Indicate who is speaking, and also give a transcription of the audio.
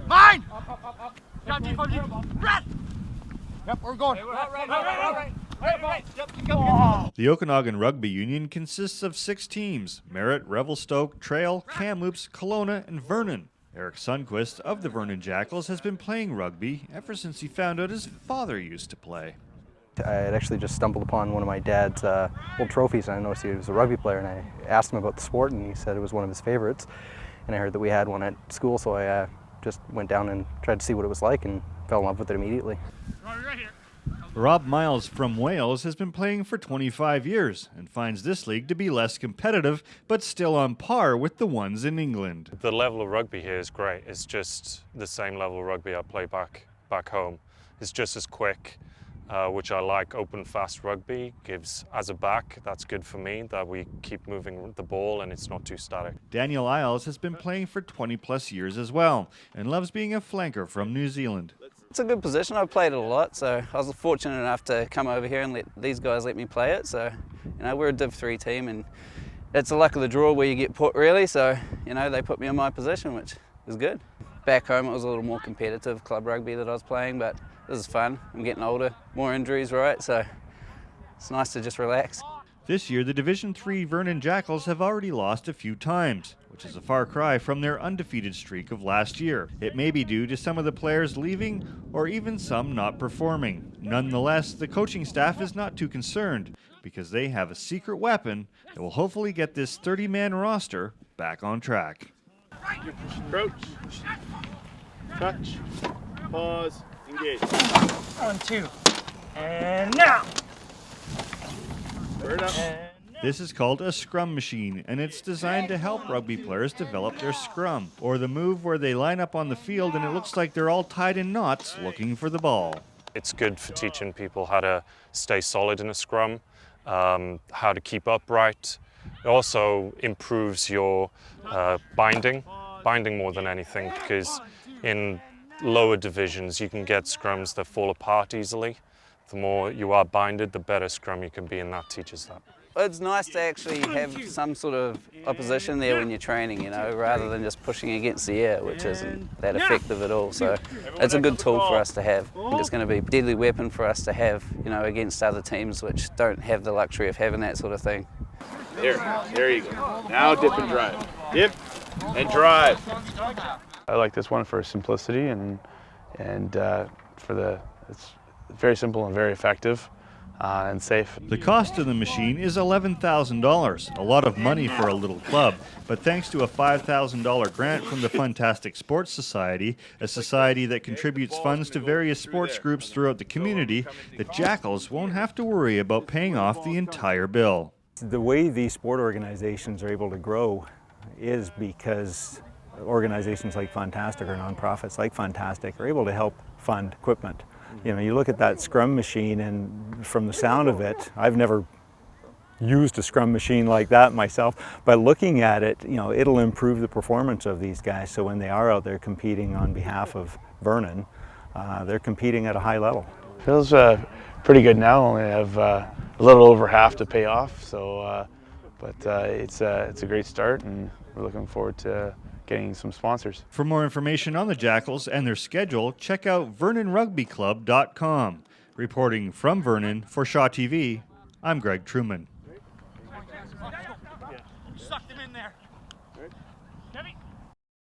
Speaker 1: Mine! Got deep on you. Brett! Yep, we're going. Right. Yep,
Speaker 2: The Okanagan Rugby Union consists of 6 teams: Merritt, Revelstoke, Trail, Kamloops, Kelowna, and Vernon. Eric Sundquist of the Vernon Jackals has been playing rugby ever since he found out his father used to play.
Speaker 3: I had actually just stumbled upon one of my dad's old trophies, and I noticed he was a rugby player, and I asked him about the sport, and he said it was one of his favorites. And I heard that we had one at school, so I just went down and tried to see what it was like and fell in love with it immediately.
Speaker 1: Right here.
Speaker 2: Rob Miles from Wales has been playing for 25 years and finds this league to be less competitive, but still on par with the ones in England.
Speaker 4: The level of rugby here is great. It's just the same level of rugby I play back home. It's just as quick, which I like. Open, fast rugby gives, as a back, that's good for me, that we keep moving the ball and it's not too static.
Speaker 2: Daniel Eyeles has been playing for 20 plus years as well and loves being a flanker from New Zealand.
Speaker 5: It's a good position. I've played it a lot, so I was fortunate enough to come over here and let these guys let me play it. So, we're a Div 3 team, and it's the luck of the draw where you get put, really. So, they put me in my position, which is good. Back home, it was a little more competitive club rugby that I was playing, but this is fun. I'm getting older, more injuries, right? So, it's nice to just relax.
Speaker 2: This year, the Division 3 Vernon Jackals have already lost a few times, which is a far cry from their undefeated streak of last year. It may be due to some of the players leaving or even some not performing. Nonetheless, the coaching staff is not too concerned because they have a secret weapon that will hopefully get this 30-man roster back on track.
Speaker 6: Crouch, touch, pause, engage.
Speaker 1: 1, 2, and now!
Speaker 6: Bird up.
Speaker 2: This is called a scrum machine, and it's designed to help rugby players develop their scrum, or the move where they line up on the field and it looks like they're all tied in knots looking for the ball.
Speaker 4: It's good for teaching people how to stay solid in a scrum, how to keep upright. It also improves your binding more than anything, because in lower divisions you can get scrums that fall apart easily. The more you are binded, the better scrum you can be, and that teaches that.
Speaker 5: It's nice to actually have some sort of opposition there when you're training, rather than just pushing against the air, which isn't that effective at all. So it's a good tool for us to have. I think it's going to be a deadly weapon for us to have, against other teams which don't have the luxury of having that sort of thing.
Speaker 6: There you go. Now dip and drive. Dip and drive.
Speaker 7: I like this one for simplicity and it's very simple and very effective. And safe.
Speaker 2: The cost of the machine is $11,000, a lot of money for a little club, but thanks to a $5,000 grant from the Funtastic Sports Society, a society that contributes funds to various sports groups throughout the community, the Jackals won't have to worry about paying off the entire bill.
Speaker 8: The way these sport organizations are able to grow is because organizations like Funtastic or nonprofits like Funtastic are able to help fund equipment. You look at that scrum machine, and from the sound of it, I've never used a scrum machine like that myself, but looking at it, it'll improve the performance of these guys, so when they are out there competing on behalf of Vernon, they're competing at a high level.
Speaker 7: Feels pretty good now. Only have a little over half to pay off, so but it's a great start, and we're looking forward to getting some sponsors.
Speaker 2: For more information on the Jackals and their schedule, check out VernonRugbyClub.com. Reporting from Vernon for Shaw TV, I'm Greg Truman.
Speaker 1: Suck them in there.